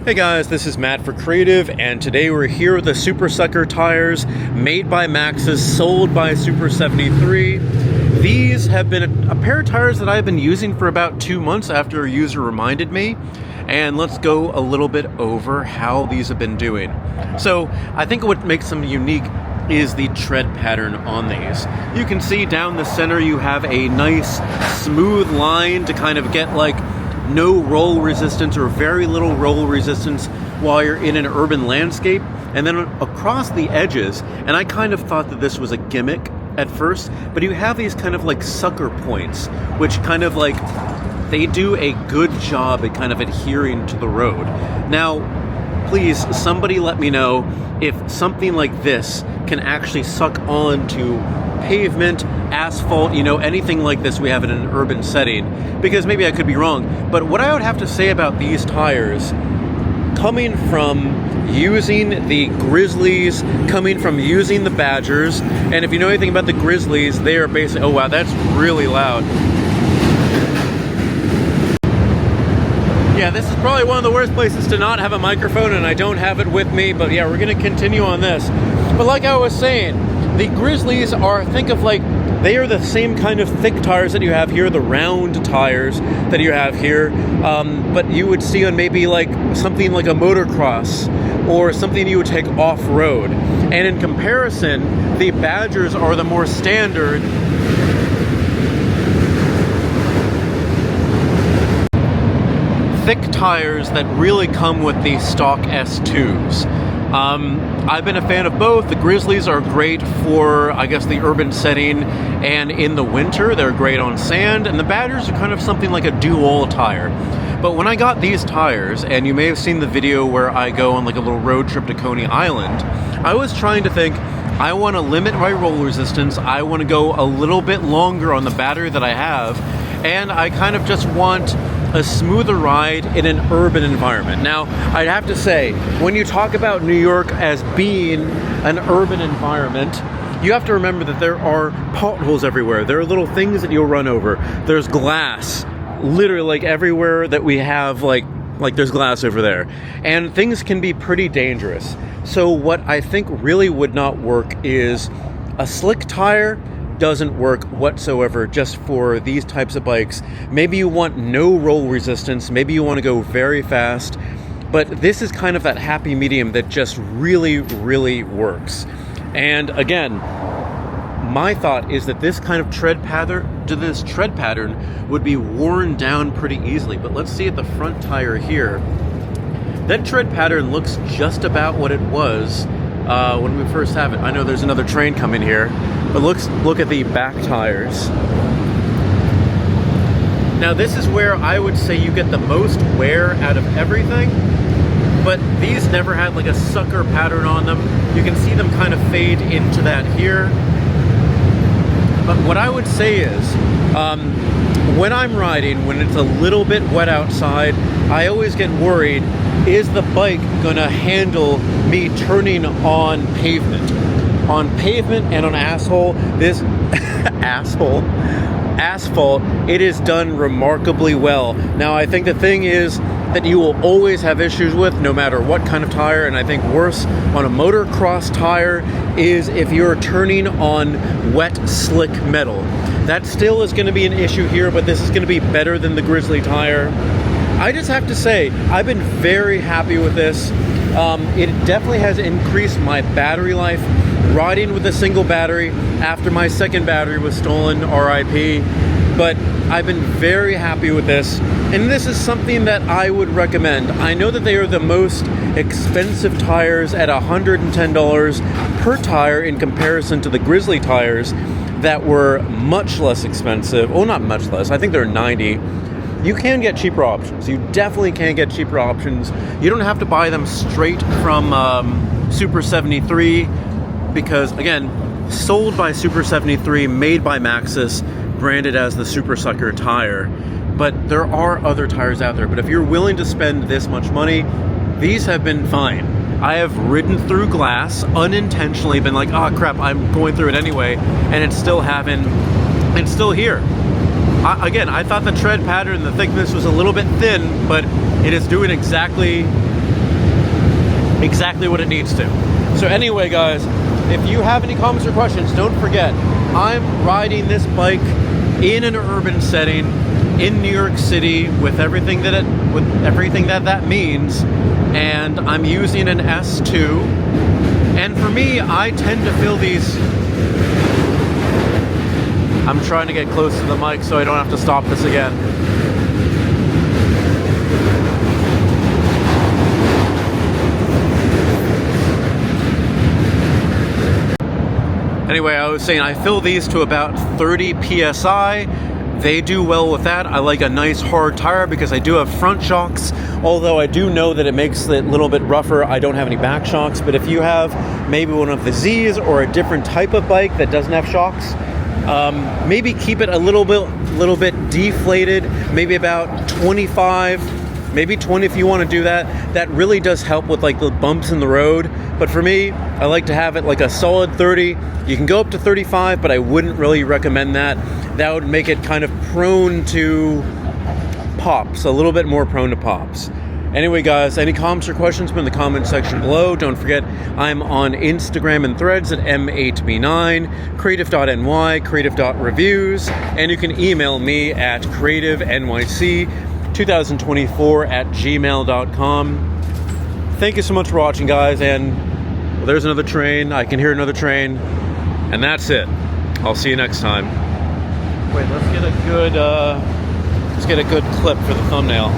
Hey guys, this is Matt for Creative, and today we're here with the Supersucker tires made by MAXXIS, sold by Super73. These have been a pair of tires that I've been using for about 2 months after a user reminded me, and let's go a little bit over how these have been doing. So I think what makes them unique is the tread pattern on these. You can see down the center you have a nice smooth line to kind of get like no roll resistance or very little roll resistance while you're in an urban landscape. And then across the edges, and I kind of thought that this was a gimmick at first, but you have these kind of like sucker points, which kind of like, they do a good job at kind of adhering to the road. Now, please, somebody let me know if something like this can actually suck on to pavement, asphalt, anything like this we have in an urban setting, because maybe I could be wrong. But what I would have to say about these tires, coming from using the Grizzlies, coming from using the Badgers, and if you know anything about the Grizzlies, they are basically, oh wow, that's really loud. Yeah, this is probably one of the worst places to not have a microphone, and I don't have it with me, but yeah, we're gonna continue on this. But like I was saying, the Grizzlies are, think of like, they are the same kind of thick tires that you have here, the round tires that you have here, but you would see on maybe like something like a motocross or something you would take off-road. And in comparison, the Badgers are the more standard thick tires that really come with the stock S2s. I've been a fan of both. The Grizzlies are great for, I guess, the urban setting, and in the winter they're great on sand, and the Badgers are kind of something like a do-all tire. But when I got these tires, and you may have seen the video where I go on like a little road trip to Coney Island, I was trying to think, I want to limit my roll resistance, I want to go a little bit longer on the battery that I have, and I kind of just want a smoother ride in an urban environment. Now, I'd have to say, when you talk about New York as being an urban environment, you have to remember that there are potholes everywhere. There are little things that you'll run over. There's glass, literally like everywhere that we have, like there's glass over there. And things can be pretty dangerous. So what I think really would not work is a slick tire doesn't work whatsoever just for these types of bikes. Maybe you want no roll resistance, maybe you want to go very fast, but this is kind of that happy medium that just really, really works. And again, my thought is that this kind of tread pattern would be worn down pretty easily. But let's see at the front tire here. That tread pattern looks just about what it was when we first have it. I know there's another train coming here, but look at the back tires. Now this is where I would say you get the most wear out of everything, but these never had like a sucker pattern on them. You can see them kind of fade into that here. But what I would say is, when I'm riding, when it's a little bit wet outside, I always get worried, is the bike gonna handle me turning on pavement? On pavement and on asphalt, it is done remarkably well. Now, I think the thing is that you will always have issues with, no matter what kind of tire, and I think worse on a motocross tire is if you're turning on wet, slick metal. That still is going to be an issue here, but this is going to be better than the Grizzly tire. I just have to say, I've been very happy with this. It definitely has increased my battery life. Riding with a single battery after my second battery was stolen, RIP, but I've been very happy with this, and this is something that I would recommend. I know that they are the most expensive tires at $110 per tire in comparison to the Grizzly tires that were much less expensive. Oh, not much less, I think they're $90. You can get cheaper options. You definitely can get cheaper options. You don't have to buy them straight from Super73, because again, sold by Super73, made by MAXXIS, branded as the Supersucker tire. But there are other tires out there. But if you're willing to spend this much money, these have been fine. I have ridden through glass unintentionally, been like, oh crap, I'm going through it anyway, and it's still here. Again, I thought the tread pattern and the thickness was a little bit thin, but it is doing exactly exactly what it needs to. So anyway, guys, if you have any comments or questions, don't forget, I'm riding this bike in an urban setting in New York City with everything that means, and I'm using an S2. And for me, I tend to feel these. I'm trying to get close to the mic so I don't have to stop this again. Anyway, I was saying I fill these to about 30 PSI. They do well with that. I like a nice hard tire because I do have front shocks, although I do know that it makes it a little bit rougher. I don't have any back shocks, but if you have maybe one of the Z's or a different type of bike that doesn't have shocks, maybe keep it a little bit deflated, maybe about 25, maybe 20 if you want to do that. That really does help with like the bumps in the road. But for me, I like to have it like a solid 30. You can go up to 35, but I wouldn't really recommend that. That would make it kind of prone to pops, a little bit more prone to pops. Anyway, guys, any comments or questions, put in the comment section below. Don't forget, I'm on Instagram and Threads at M8B9, creative.ny, creative.reviews, and you can email me at creativenyc2024@gmail.com. Thank you so much for watching, guys, and well, there's another train. I can hear another train, and that's it. I'll see you next time. Wait, let's get a good clip for the thumbnail.